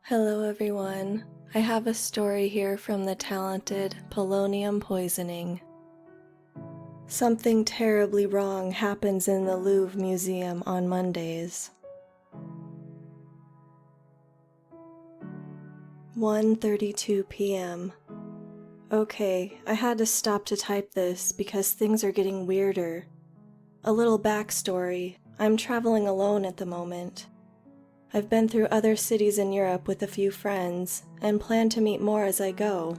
Hello everyone, I have a story here from the talented PoloniumPoisoning. Something terribly wrong happens in the Louvre Museum on Mondays. 1:32 p.m. Okay, I had to stop to type this because things are getting weirder. A little backstory, I'm traveling alone at the moment. I've been through other cities in Europe with a few friends, and plan to meet more as I go.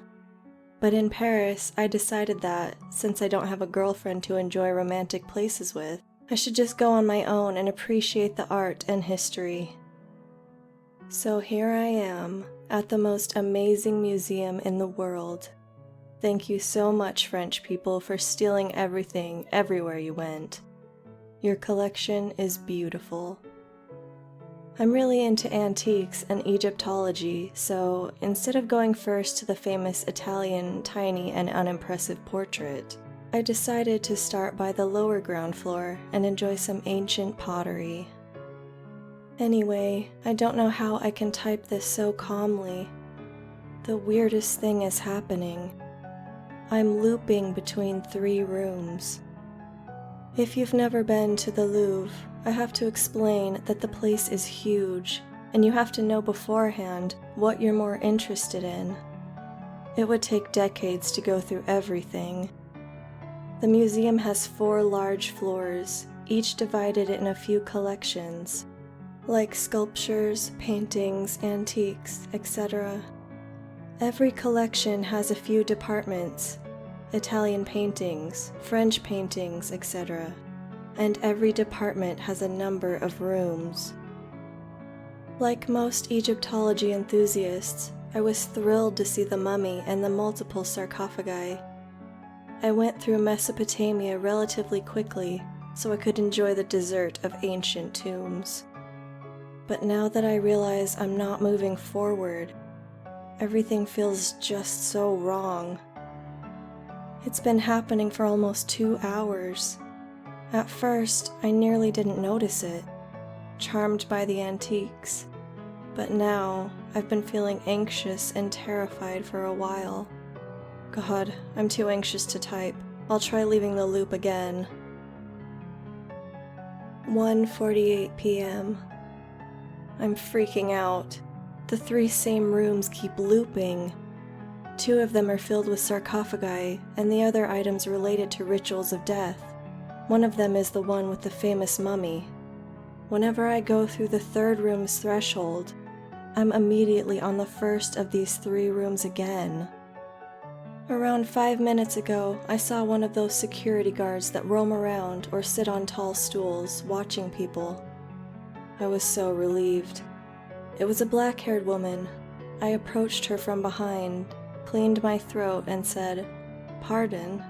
But in Paris, I decided that, since I don't have a girlfriend to enjoy romantic places with, I should just go on my own and appreciate the art and history. So here I am, at the most amazing museum in the world. Thank you so much, French people, for stealing everything everywhere you went. Your collection is beautiful. I'm really into antiques and Egyptology, so instead of going first to the famous Italian tiny and unimpressive portrait, I decided to start by the lower ground floor and enjoy some ancient pottery. Anyway, I don't know how I can type this so calmly. The weirdest thing is happening. I'm looping between 3 rooms. If you've never been to the Louvre, I have to explain that the place is huge, and you have to know beforehand what you're more interested in. It would take decades to go through everything. The museum has 4 large floors, each divided in a few collections, like sculptures, paintings, antiques, etc. Every collection has a few departments: Italian paintings, French paintings, etc. And every department has a number of rooms. Like most Egyptology enthusiasts, I was thrilled to see the mummy and the multiple sarcophagi. I went through Mesopotamia relatively quickly, so I could enjoy the dessert of ancient tombs. But now that I realize I'm not moving forward, everything feels just so wrong. It's been happening for almost 2 hours. At first, I nearly didn't notice it, charmed by the antiques. But now, I've been feeling anxious and terrified for a while. God, I'm too anxious to type. I'll try leaving the loop again. 1:48 p.m. I'm freaking out. The 3 same rooms keep looping. 2 of them are filled with sarcophagi, and the other items related to rituals of death. One of them is the one with the famous mummy. Whenever I go through the 3rd room's threshold, I'm immediately on the first of these 3 rooms again. Around 5 minutes ago, I saw one of those security guards that roam around or sit on tall stools, watching people. I was so relieved. It was a black-haired woman. I approached her from behind, cleaned my throat, and said, "Pardon."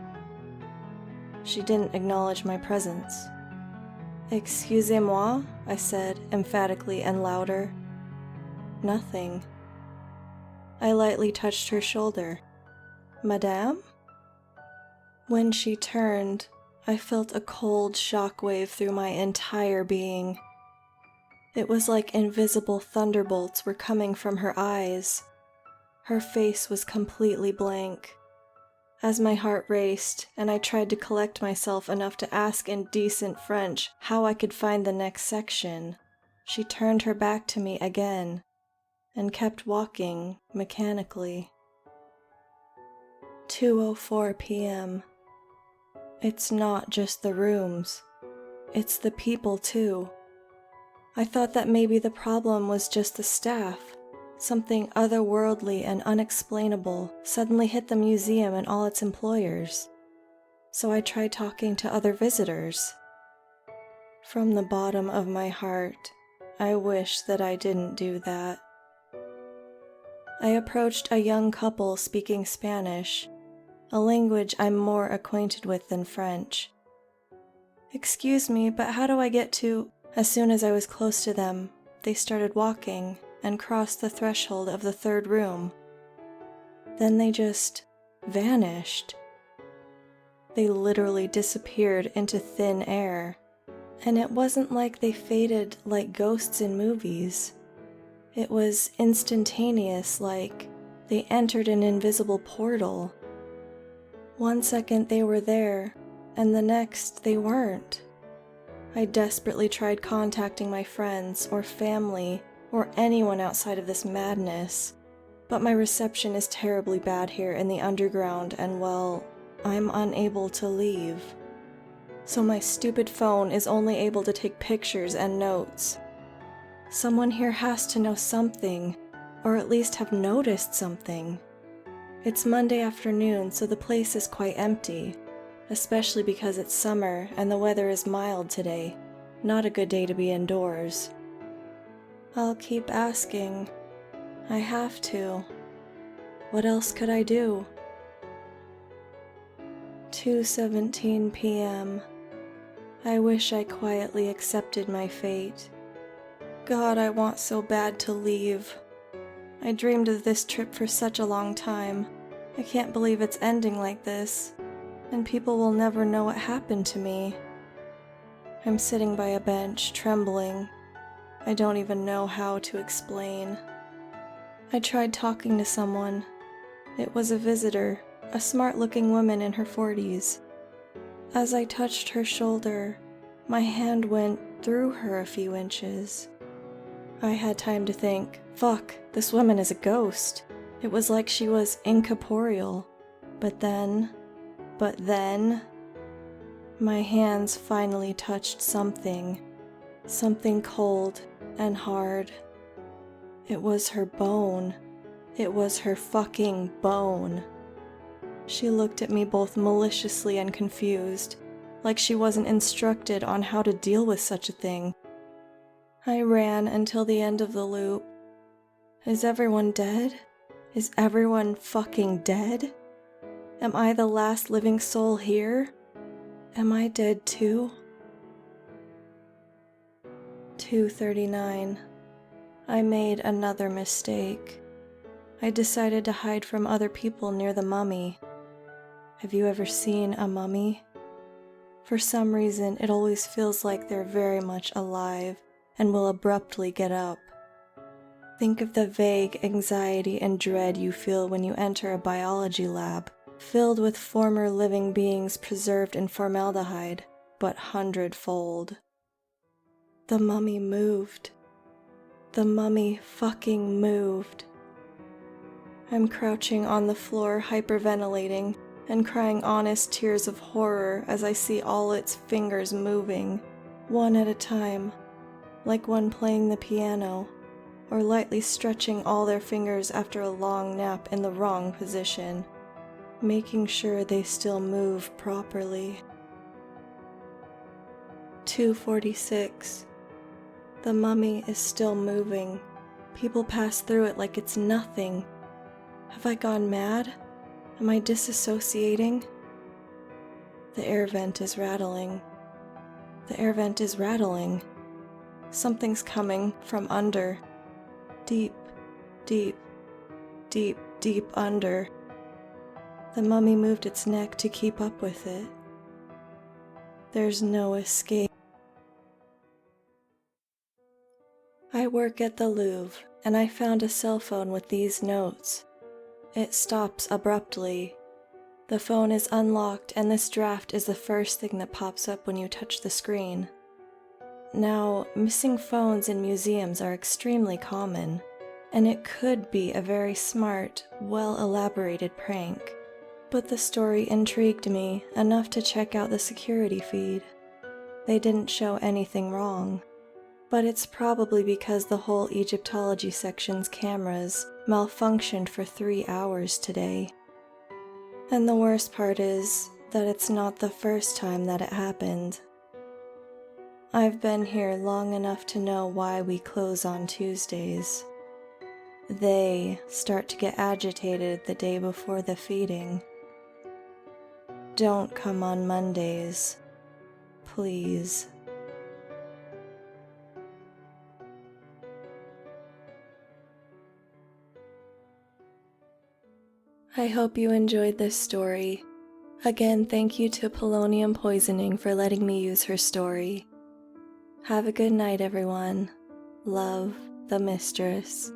She didn't acknowledge my presence. "Excusez-moi," I said, emphatically and louder. Nothing. I lightly touched her shoulder. "Madame?" When she turned, I felt a cold shock wave through my entire being. It was like invisible thunderbolts were coming from her eyes. Her face was completely blank. As my heart raced, and I tried to collect myself enough to ask in decent French how I could find the next section, she turned her back to me again, and kept walking mechanically. 2:04 p.m. It's not just the rooms. It's the people, too. I thought that maybe the problem was just the staff. Something otherworldly and unexplainable suddenly hit the museum and all its employers. So I tried talking to other visitors. From the bottom of my heart, I wish that I didn't do that. I approached a young couple speaking Spanish, a language I'm more acquainted with than French. "Excuse me, but how do I get to—" As soon as I was close to them, they started walking and crossed the threshold of the 3rd room. Then they just vanished. They literally disappeared into thin air, and it wasn't like they faded like ghosts in movies. It was instantaneous, like they entered an invisible portal. 1 second they were there, and the next they weren't. I desperately tried contacting my friends or family or anyone outside of this madness, but my reception is terribly bad here in the underground and, well, I'm unable to leave. So my stupid phone is only able to take pictures and notes. Someone here has to know something, or at least have noticed something. It's Monday afternoon, so the place is quite empty, especially because it's summer and the weather is mild today. Not a good day to be indoors. I'll keep asking. I have to. What else could I do? 2:17 p.m. I wish I quietly accepted my fate. God, I want so bad to leave. I dreamed of this trip for such a long time. I can't believe it's ending like this, and people will never know what happened to me. I'm sitting by a bench, trembling. I don't even know how to explain. I tried talking to someone. It was a visitor, a smart-looking woman in her 40s. As I touched her shoulder, my hand went through her a few inches. I had time to think, fuck, this woman is a ghost. It was like she was incorporeal. But then, my hands finally touched something cold and hard. It was her bone. It was her fucking bone. She looked at me both maliciously and confused, like she wasn't instructed on how to deal with such a thing. I ran until the end of the loop. Is everyone dead? Is everyone fucking dead? Am I the last living soul here? Am I dead too? 2:39. I made another mistake. I decided to hide from other people near the mummy. Have you ever seen a mummy? For some reason, it always feels like they're very much alive and will abruptly get up. Think of the vague anxiety and dread you feel when you enter a biology lab filled with former living beings preserved in formaldehyde, but 100-fold. The mummy moved. The mummy fucking moved. I'm crouching on the floor, hyperventilating and crying honest tears of horror as I see all its fingers moving, one at a time, like one playing the piano, or lightly stretching all their fingers after a long nap in the wrong position, making sure they still move properly. 2:46. The mummy is still moving. People pass through it like it's nothing. Have I gone mad? Am I disassociating? The air vent is rattling. The air vent is rattling. Something's coming from under. Deep, deep, deep, deep under. The mummy moved its neck to keep up with it. There's no escape. I work at the Louvre, and I found a cell phone with these notes. It stops abruptly. The phone is unlocked, and this draft is the first thing that pops up when you touch the screen. Now, missing phones in museums are extremely common, and it could be a very smart, well-elaborated prank. But the story intrigued me enough to check out the security feed. They didn't show anything wrong. But it's probably because the whole Egyptology section's cameras malfunctioned for 3 hours today. And the worst part is that it's not the first time that it happened. I've been here long enough to know why we close on Tuesdays. They start to get agitated the day before the feeding. Don't come on Mondays, please. I hope you enjoyed this story. Again, thank you to PoloniumPoisoning for letting me use her story. Have a good night, everyone. Love. The Mistress.